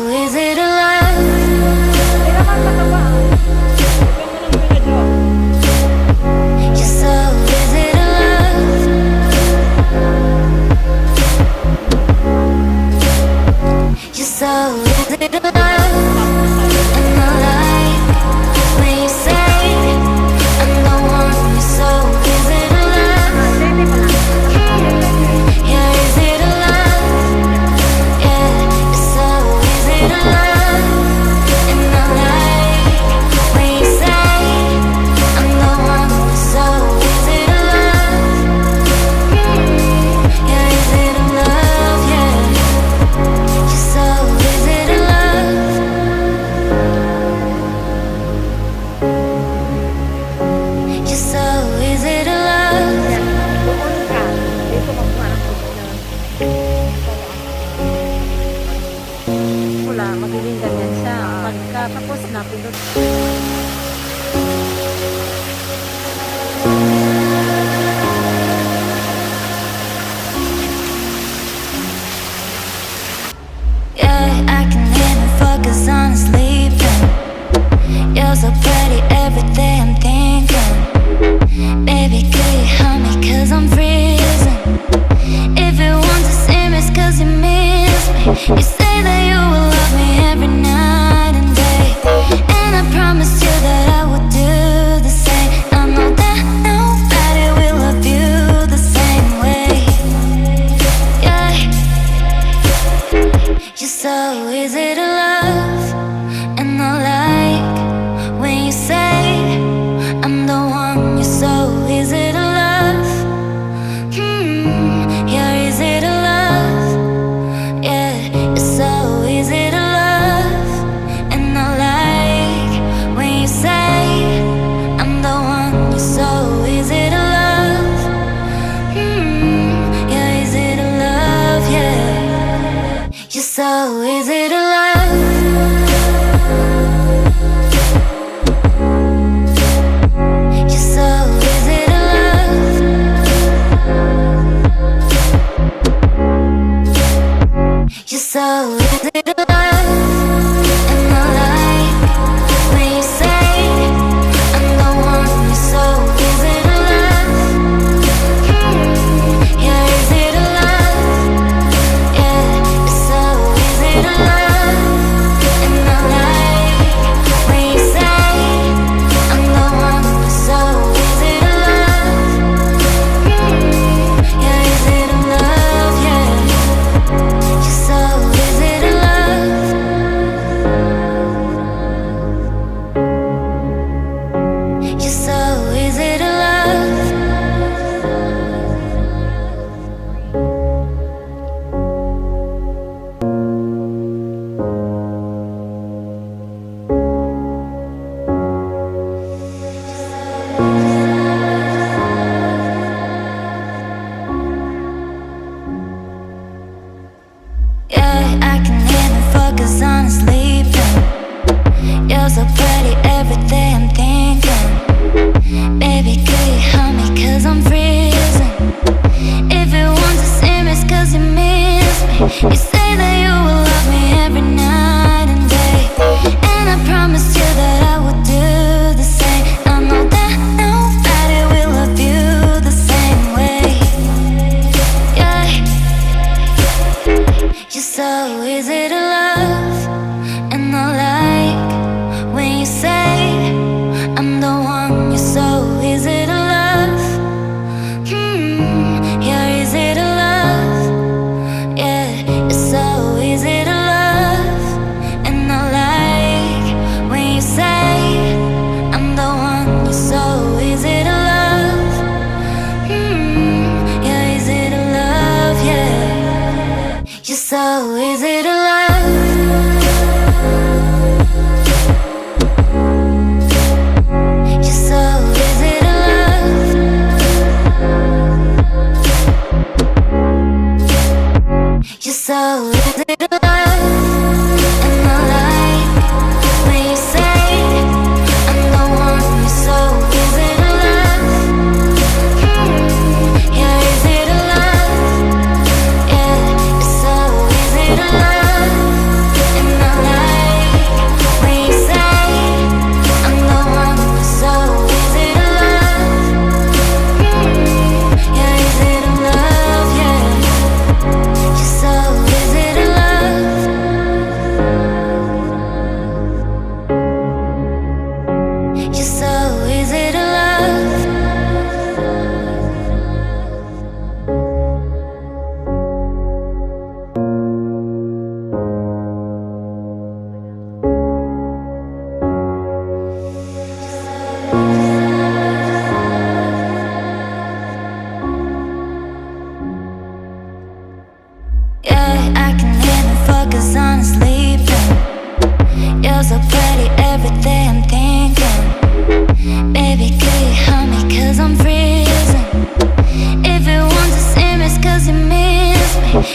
is it a love? Your soul, is it a love? Your soul, is it a love? And I like when you say I'm the one. Your soul, is it a love? Yeah, is it a love? Yeah, your soul, is it a love? And I like when you say I'm the one. Your soul, is it a love? Yeah, is it a love? Yeah, your soul, is it a love? Your soul, is it a love? Doon ka. Dito makuha ng picture. Wala, magiging ganyan siya. Pagkatapos na, pindot. Yeah, I can even focus on sleeping. You're so pretty every day I'm thinking. Baby, could you help me cause I'm freezing? If you want to see me it's cause you miss me. You say that you will love me every night and day, and I promised you that I would do the same. I know that nobody will love you the same way. Yeah. Your soul, is it a love? And I like when you say I'm the one. Your soul, is it a love? Yeah, is it a love? Yeah, your soul, is it a love? And I like when you say I'm the one. Your soul, is it a love? Yeah, is it a love? Yeah, your soul, is it a love? Your soul, is it a love? Your soul, is it a love? And I like when you say I'm the one. Your soul, is it a love? Yeah, is it a love? Yeah, your soul, is it a love? And I like when you say I'm the one. Your soul, is it a love? Yeah, is it a love? Yeah, your soul, is it a love? Your soul, is it a love? Yeah, I can even focus on sleeping. You're so pretty every day I'm thinking. Baby, could you help me cause I'm freezing? If you want to see me it's cause you miss me. You say that you will love me every night and day, and I promised you that I would do the same. I know that nobody will love you the same way. Yeah. Your soul, is it a love? And I like when you say I'm the one. Your soul, is it a love? Yeah, is it a love? Yeah, your soul, is it a love? And I like when you say I'm the one. Your soul, is it a love? Yeah, is it a love? Yeah, your soul, is it a love? Your soul, is it a love? Your soul, is it a love? And I like when you say I'm the one. Your soul, is it a love? Yeah, is it a love? Yeah, your soul, is it a love?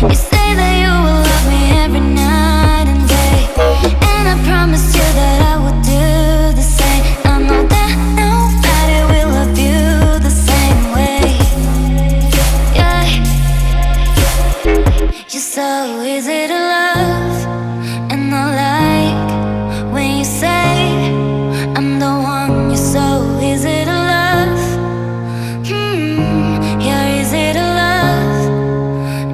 You say that you will love me every night and day, and I promised you that I would do the same. I know that nobody will love you the same way. Yeah. You're so easy to love, and I like when you say I'm the one. You're so easy to love. You're easy to love.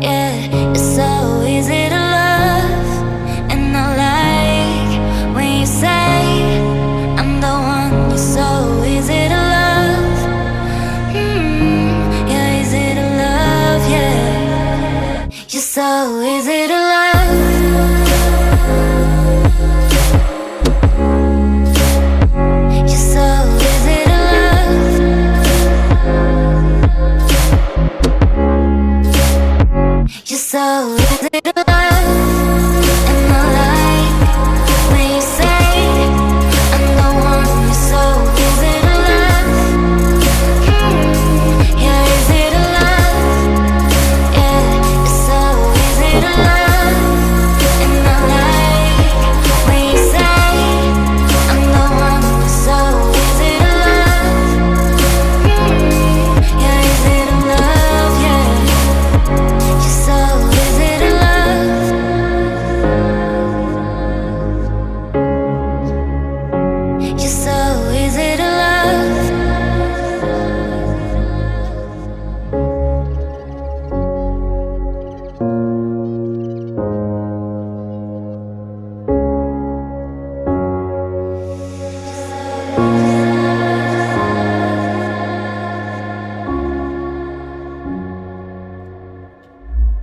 Yeah, you're so easy to love, and I like when you say I'm the one. You're so easy to love. You're easy to love. Yeah, you're so easy to love. You're so easy to love. You're so easy to love, and I like when you say I'm the one. You're so easy to love. You're easy to love. Yeah, you're so easy to love, and I like when you say I'm the one. You're so easy to love. You're easy to love. Yeah, you're so easy to love. You're so easy to love.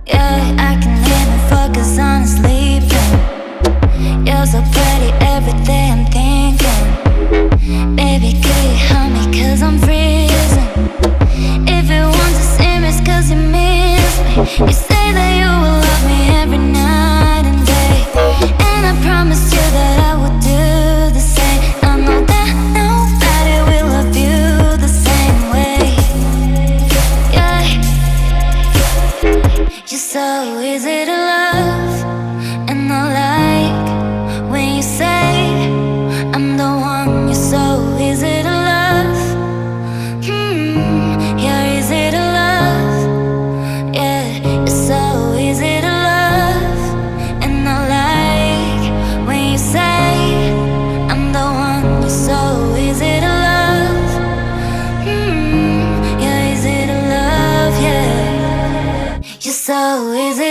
Yeah, I can even focus on sleeping. You're so pretty every day I'm thinking. Baby, could you help me, 'cause I'm freezing. If you want to see me, it's 'cause you miss me. You say that you will love me every night and day, and I promised you that I would do the same. I know that nobody will love you the same way. Yeah. You're so easy to love, and I like when you say I'm the one. You're so easy to love. You're easy to love. Yeah, you're so easy to love, and I like when you say I'm the one. You're so easy to love. You're easy to love. Yeah, you're so easy